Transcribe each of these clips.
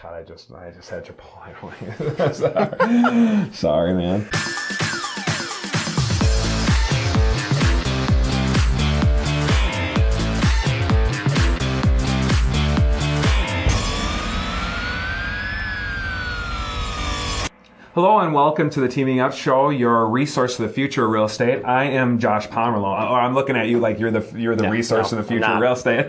God, I just had Chipotle. Sorry, man. Hello and welcome to the Teaming Up Show, your resource for the future of real estate. I am Josh Pomerlow. Or I'm looking at you like you're the resource of the future of real estate.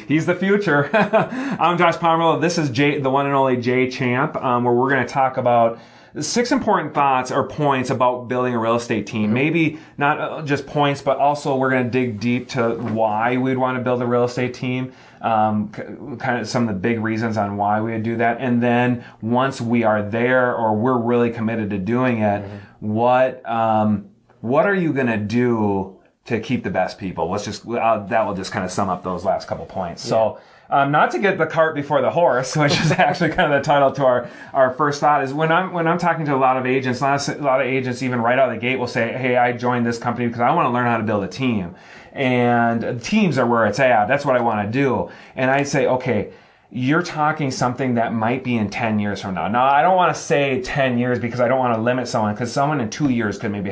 He's the future. I'm Josh Pomerlow. This is the one and only Jay Champ, where we're going to talk about 6 important thoughts or points about building a real estate team. Maybe not just points, but also we're going to dig deep to why we'd want to build a real estate team. Kind of some of the big reasons on why we would do that. And then once we are there or we're really committed to doing it, what are you going to do to keep the best people? That will just kind of sum up those last couple points. Yeah. So, not to get the cart before the horse, which is actually kind of the title to our first thought, is when I'm talking to a lot of agents, a lot of agents even right out of the gate will say, hey, I joined this company because I want to learn how to build a team. And teams are where it's at. That's what I want to do. And I say, okay, you're talking something that might be in 10 years from now. Now, I don't want to say 10 years because I don't want to limit someone, because someone in 2 years could maybe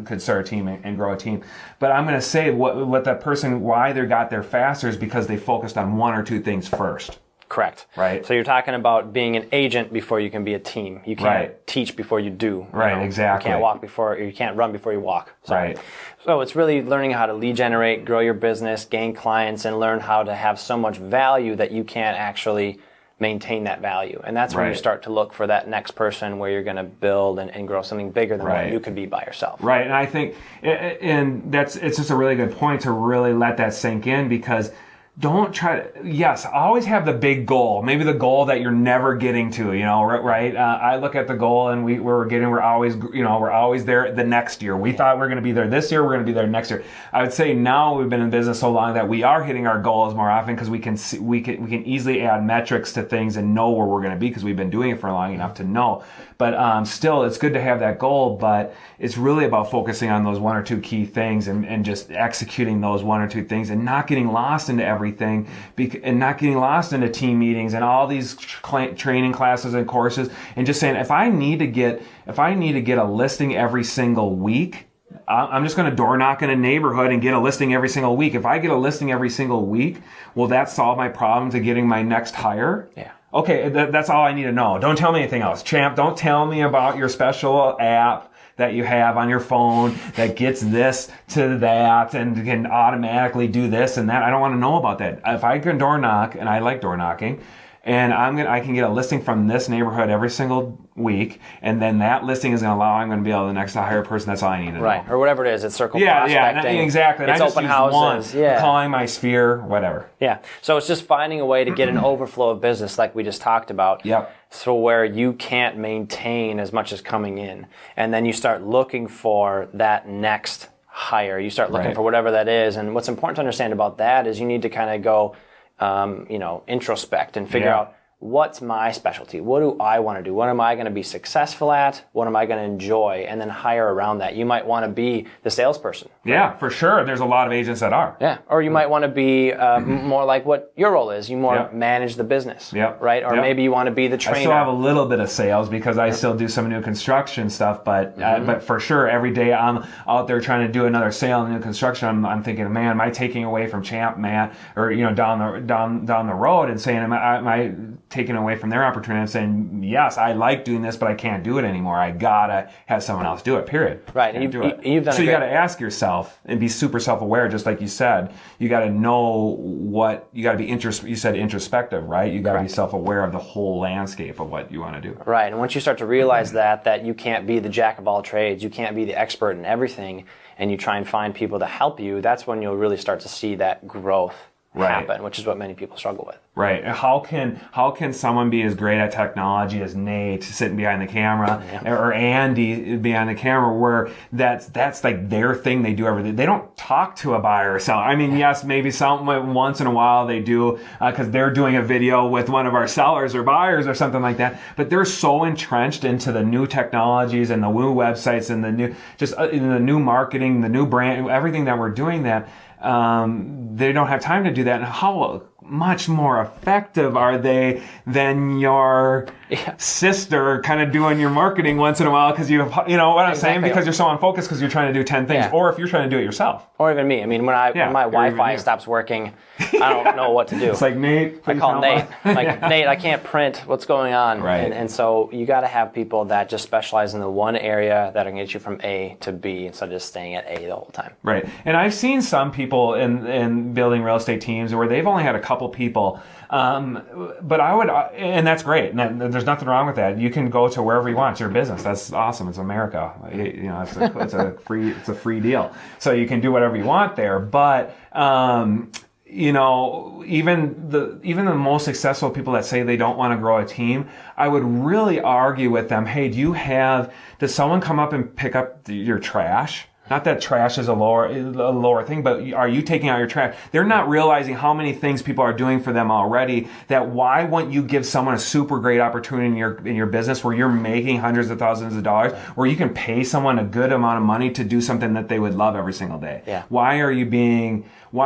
could start a team and grow a team. But I'm going to say what that person, why they got there faster is because they focused on 1 or 2 things first. Correct. Right. So you're talking about being an agent before you can be a team. You can't teach before you do. Right, exactly. You can't run before you walk. Right. So it's really learning how to lead generate, grow your business, gain clients, and learn how to have so much value that you can't actually maintain that value. And that's when you start to look for that next person where you're going to build and grow something bigger than what you could be by yourself. Right. And I think, it's just a really good point to really let that sink in, because don't try to, yes, always have the big goal, maybe the goal that you're never getting to, right? I look at the goal and we're always there the next year. We thought we were going to be there this year, we're going to be there next year. I would say now we've been in business so long that we are hitting our goals more often, because we can easily add metrics to things and know where we're going to be, because we've been doing it for long enough to know. But still, it's good to have that goal, but it's really about focusing on those 1 or 2 key things and just executing those 1 or 2 things and not getting lost into everything and not getting lost into team meetings and all these training classes and courses, and just saying, if I need to get a listing every single week, I'm just going to door knock in a neighborhood and get a listing every single week. If I get a listing every single week, will that solve my problem to getting my next hire? Yeah. Okay, that's all I need to know. Don't tell me anything else. Champ, don't tell me about your special app that you have on your phone that gets this to that and can automatically do this and that. I don't want to know about that. If I can door knock, and I like door knocking, and I can get a listing from this neighborhood every single week, and then that listing is going to allow I'm going to be able to next to hire a person. That's all I need to know. Right, or whatever it is. It's circle prospecting. Yeah, exactly. It's open houses. Calling my sphere, whatever. Yeah. So it's just finding a way to get an overflow of business, like we just talked about. Yep. So where you can't maintain as much as coming in, and then you start looking for that next hire. You start looking for whatever that is, and what's important to understand about that is you need to kind of go, introspect and figure out, what's my specialty? What do I want to do? What am I going to be successful at? What am I going to enjoy? And then hire around that. You might want to be the salesperson. Right? Yeah, for sure. There's a lot of agents that are. Yeah. Or you might want to be more like what your role is. You manage the business. Yep. Right? Or maybe you want to be the trainer. I still have a little bit of sales because I still do some new construction stuff, but for sure, every day I'm out there trying to do another sale in new construction. I'm thinking, man, am I taking away from Champ, Matt, or down the road, and saying, am I taken away from their opportunity and saying, yes, I like doing this, but I can't do it anymore. I gotta have someone else do it, period. Right. And you gotta ask yourself and be super self-aware, just like you said. You gotta know you gotta be you said introspective, right? You gotta be self-aware of the whole landscape of what you want to do. Right. And once you start to realize that you can't be the jack of all trades, you can't be the expert in everything, and you try and find people to help you, that's when you'll really start to see that growth happen, which is what many people struggle with. Right. How can someone be as great at technology as Nate sitting behind the camera or Andy behind the camera, where that's like their thing? They do everything. They don't talk to a buyer or seller. I mean, yes, maybe once in a while they do because they're doing a video with one of our sellers or buyers or something like that. But they're so entrenched into the new technologies and the new websites and the new in the new marketing, the new brand, everything that we're doing that they don't have time to do that. And much more effective are they than your sister kind of doing your marketing once in a while because you know what I'm saying? Because you're so unfocused because you're trying to do 10 things. Or if you're trying to do it yourself. Or even me. I mean, when my Wi-Fi stops working, I don't know what to do. It's like, Nate, I call Nate. Like, Nate, I can't print. What's going on? Right. And so you got to have people that just specialize in the one area that are going to get you from A to B instead of just staying at A the whole time. Right. And I've seen some people in building real estate teams where they've only had a couple people. But I would, and that's great. And there's nothing wrong with that. You can go to wherever you want. It's your business. That's awesome. It's America. You know, it's a free deal. So you can do whatever you want there. But, you know, even the most successful people that say they don't want to grow a team, I would really argue with them, hey, does someone come up and pick up your trash? Not that trash is a lower thing, but are you taking out your trash? They're not realizing how many things people are doing for them already. That why wouldn't you give someone a super great opportunity in your business where you're making hundreds of thousands of dollars, where you can pay someone a good amount of money to do something that they would love every single day? Yeah. Why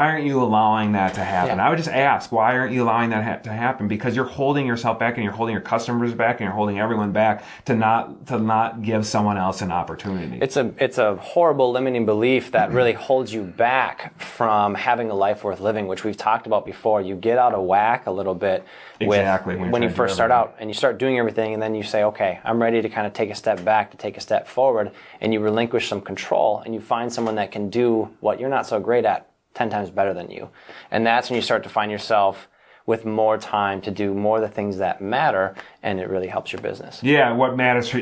aren't you allowing that to happen? Yeah. I would just ask, why aren't you allowing that to happen? Because you're holding yourself back and you're holding your customers back and you're holding everyone back to not give someone else an opportunity. It's a horrible limiting belief that really holds you back from having a life worth living, which we've talked about before. You get out of whack a little bit when you first start out and you start doing everything, and then you say, okay, I'm ready to kind of take a step back, to take a step forward, and you relinquish some control and you find someone that can do what you're not so great at 10 times better than you. And that's when you start to find yourself with more time to do more of the things that matter, and it really helps your business. Yeah, what matters for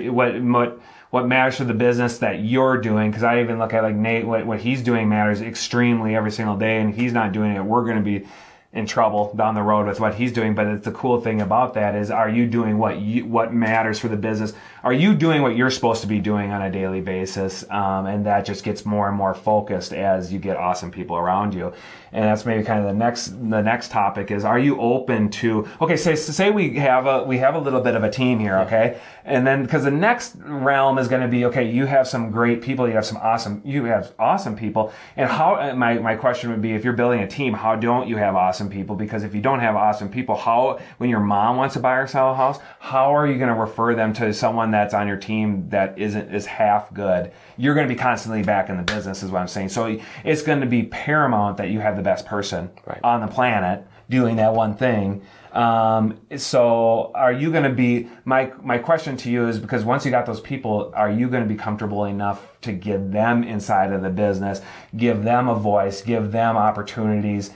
what matters for the business that you're doing, because I even look at like Nate, what he's doing matters extremely every single day, and if he's not doing it, we're going to be in trouble down the road with what he's doing. But it's the cool thing about that is, are you doing what matters for the business? Are you doing what you're supposed to be doing on a daily basis? And that just gets more and more focused as you get awesome people around you. And that's maybe kind of the next topic is, are you open to, okay, say we have a little bit of a team here, okay? And then, because the next realm is going to be, okay, you have some great people, you have awesome people. And how, my question would be, if you're building a team, how don't you have awesome people? Because if you don't have awesome people, when your mom wants to buy or sell a house, how are you going to refer them to someone that's on your team that is half good? You're going to be constantly back in the business, is what I'm saying. So it's going to be paramount that you have the best person on the planet doing that one thing. So are you going to be, my question to you is, because once you got those people, are you going to be comfortable enough to give them inside of the business, give them a voice, give them opportunities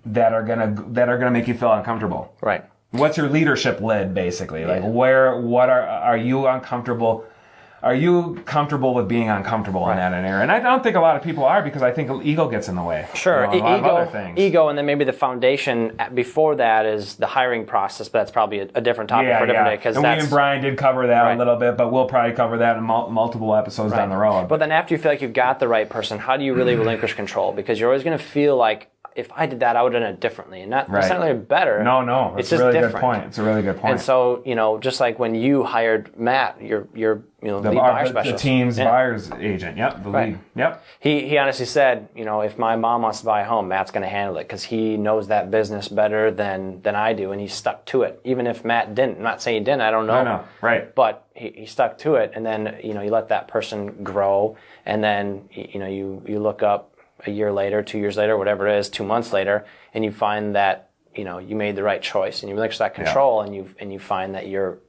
that are gonna make you feel uncomfortable? Right. What's your leadership lid, basically? Like, are you uncomfortable? Are you comfortable with being uncomfortable in that area? And I don't think a lot of people are, because I think ego gets in the way. Sure. A lot of other things. Ego, and then maybe the foundation before that is the hiring process, but that's probably a different topic for a different day. And we and Brian did cover that a little bit, but we'll probably cover that in multiple episodes down the road. But then after you feel like you've got the right person, how do you really relinquish control? Because you're always going to feel like, if I did that, I would have done it differently. And it's not really better. No. It's a just really different. good point. It's a really good point. And so, just like when you hired Matt, your lead buyer specialist. The team's buyer's agent. Yep. The lead. Yep. He honestly said, if my mom wants to buy a home, Matt's going to handle it, because he knows that business better than I do, and he stuck to it. Even if Matt didn't. I'm not saying he didn't. I don't know. No. Right. But he stuck to it, and then, you let that person grow, and then, you look up a year later, 2 years later, whatever it is, 2 months later, and you find that you made the right choice, and you relinquish that control, and you find that you're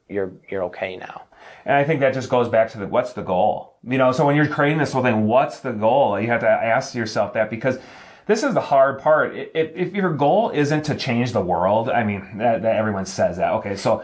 okay now. And I think that just goes back to what's the goal? So when you're creating this whole thing, what's the goal? You have to ask yourself that, because this is the hard part. If your goal isn't to change the world, I mean, that everyone says that. Okay, so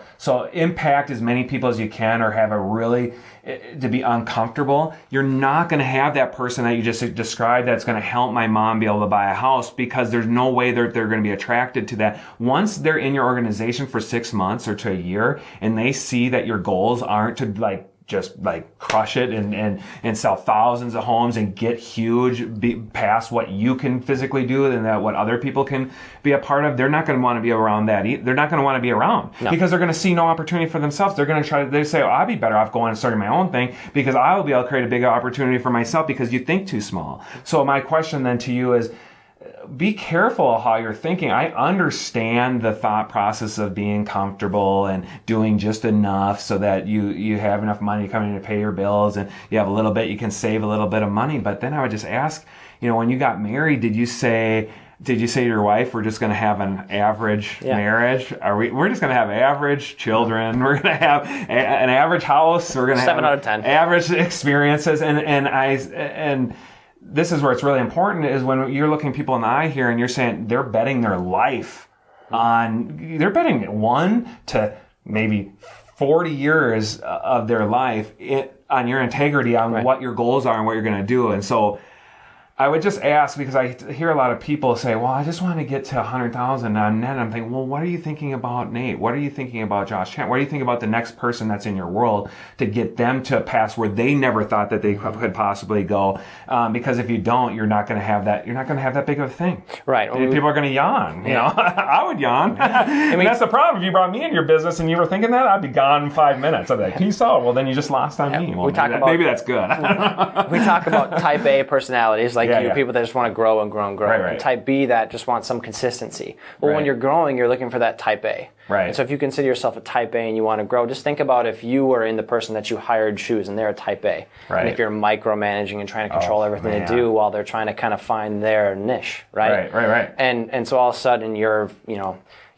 impact as many people as you can, or have to be uncomfortable. You're not going to have that person that you just described that's going to help my mom be able to buy a house, because there's no way they're going to be attracted to that. Once they're in your organization for 6 months or to a year, and they see that your goals aren't to just crush it and sell thousands of homes and get huge past what you can physically do and that what other people can be a part of, they're not going to want to be around that. They're not going to want to be around because they're going to see no opportunity for themselves. They're going to they say, I'd be better off going and starting my own thing, because I will be able to create a bigger opportunity for myself, because you think too small. So my question then to you is, be careful how you're thinking. I understand the thought process of being comfortable and doing just enough so that you have enough money coming in to pay your bills, and you have a little bit, you can save a little bit of money. But then I would just ask, when you got married, did you say to your wife, we're just going to have an average marriage? We're just going to have average children. We're going to have an average house. We're going to have 7 out of 10 average experiences. And this is where it's really important, is when you're looking people in the eye here and you're saying they're betting their life they're betting 1 to maybe 40 years of their life on your integrity, on what your goals are and what you're going to do. And so I would just ask, because I hear a lot of people say, well, I just want to get to 100,000 on net. I'm thinking, well, what are you thinking about Nate? What are you thinking about Josh Chant? What do you think about the next person that's in your world to get them to a pass where they never thought that they could possibly go? Because if you don't, you're not going to have that. You're not going to have that big of a thing. Right. People are going to yawn. I would yawn. I mean, that's the problem. If you brought me in your business and you were thinking that, I'd be gone in 5 minutes. I'd be like, peace out. Well, then you just lost on me. Well, maybe that's good. We talk about type A personalities, like people that just want to grow and grow and grow. Right. And type B that just want some consistency. Well, when you're growing, you're looking for that type A. Right. And so if you consider yourself a type A and you want to grow, just think about if you were in the person that you hired shoes and they're a type A. Right. And if you're micromanaging and trying to control everything they do while they're trying to kind of find their niche, right? Right. And so all of a sudden you're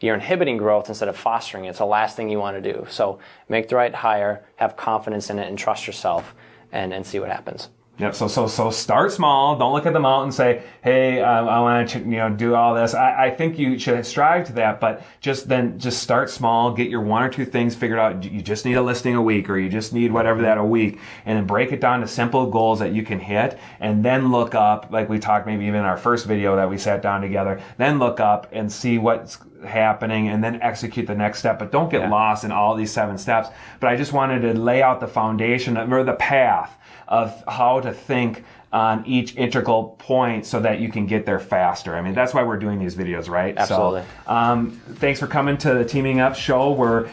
inhibiting growth instead of fostering it. It's the last thing you want to do. So make the right hire, have confidence in it, and trust yourself, and see what happens. Yep. So start small. Don't look at the mountain and say, "Hey, I want to do all this." I think you should strive to that, but just start small. Get your 1 or 2 things figured out. You just need a listing a week, or you just need whatever that a week, and then break it down to simple goals that you can hit, and then look up, like we talked maybe even in our first video that we sat down together. Then look up and see what's happening, and then execute the next step. But don't get lost in all these 7 steps. But I just wanted to lay out the foundation or the path of how to think on each integral point so that you can get there faster. I mean, that's why we're doing these videos, right? Absolutely. So, thanks for coming to the Teaming Up show. We're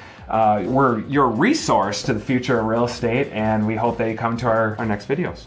your resource to the future of real estate, and we hope that you come to our next videos.